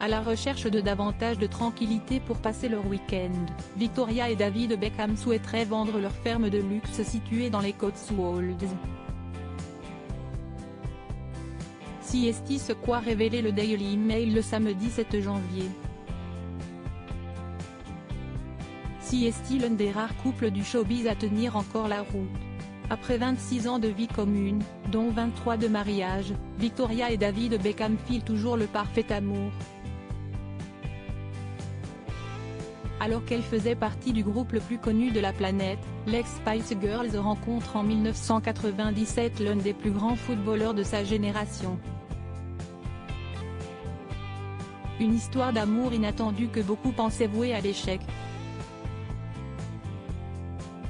À la recherche de davantage de tranquillité pour passer leur week-end, Victoria et David Beckham souhaiteraient vendre leur ferme de luxe située dans les Cotswolds. C'est ce qu'a révélé le Daily Mail le samedi 7 janvier. C'est l'un des rares couples du showbiz à tenir encore la route. Après 26 ans de vie commune, dont 23 de mariage, Victoria et David Beckham filent toujours le parfait amour. Alors qu'elle faisait partie du groupe le plus connu de la planète, les Spice Girls rencontre en 1997 l'un des plus grands footballeurs de sa génération. Une histoire d'amour inattendue que beaucoup pensaient vouée à l'échec.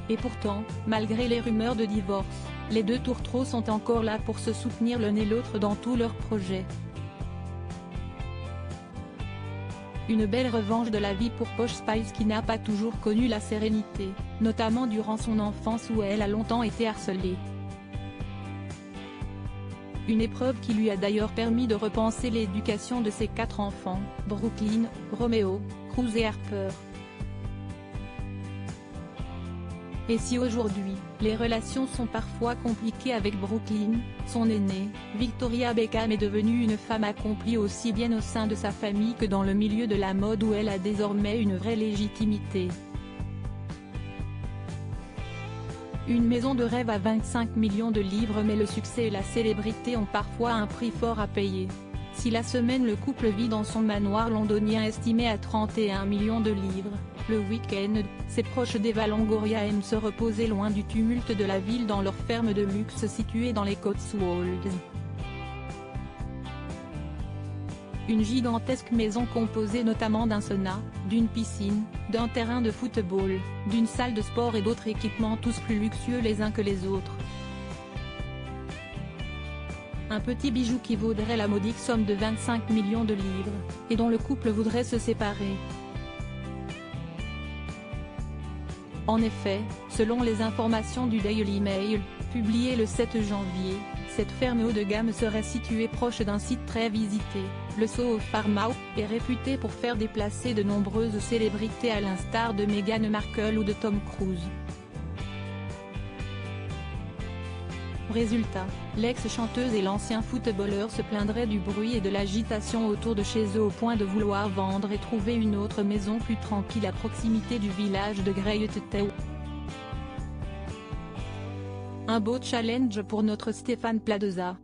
Et pourtant, malgré les rumeurs de divorce, les deux tourtereaux sont encore là pour se soutenir l'un et l'autre dans tous leurs projets. Une belle revanche de la vie pour Posh Spice qui n'a pas toujours connu la sérénité, notamment durant son enfance où elle a longtemps été harcelée. Une épreuve qui lui a d'ailleurs permis de repenser l'éducation de ses 4 enfants, Brooklyn, Romeo, Cruz et Harper. Et si aujourd'hui, les relations sont parfois compliquées avec Brooklyn, son aînée, Victoria Beckham est devenue une femme accomplie aussi bien au sein de sa famille que dans le milieu de la mode où elle a désormais une vraie légitimité. Une maison de rêve à 25 millions de livres, mais le succès et la célébrité ont parfois un prix fort à payer. Si la semaine le couple vit dans son manoir londonien estimé à 31 millions de livres, le week-end, ses proches d'Eva Longoria aiment se reposer loin du tumulte de la ville dans leur ferme de luxe située dans les Cotswolds. Une gigantesque maison composée notamment d'un sauna, d'une piscine, d'un terrain de football, d'une salle de sport et d'autres équipements tous plus luxueux les uns que les autres. Un petit bijou qui vaudrait la modique somme de 25 millions de livres, et dont le couple voudrait se séparer. En effet, selon les informations du Daily Mail, publiées le 7 janvier, cette ferme haut de gamme serait située proche d'un site très visité, le Soho Farmhouse, et réputée pour faire déplacer de nombreuses célébrités à l'instar de Meghan Markle ou de Tom Cruise. Résultat, l'ex-chanteuse et l'ancien footballeur se plaindraient du bruit et de l'agitation autour de chez eux au point de vouloir vendre et trouver une autre maison plus tranquille à proximité du village de Greytown. Un beau challenge pour notre Stéphane Plaza.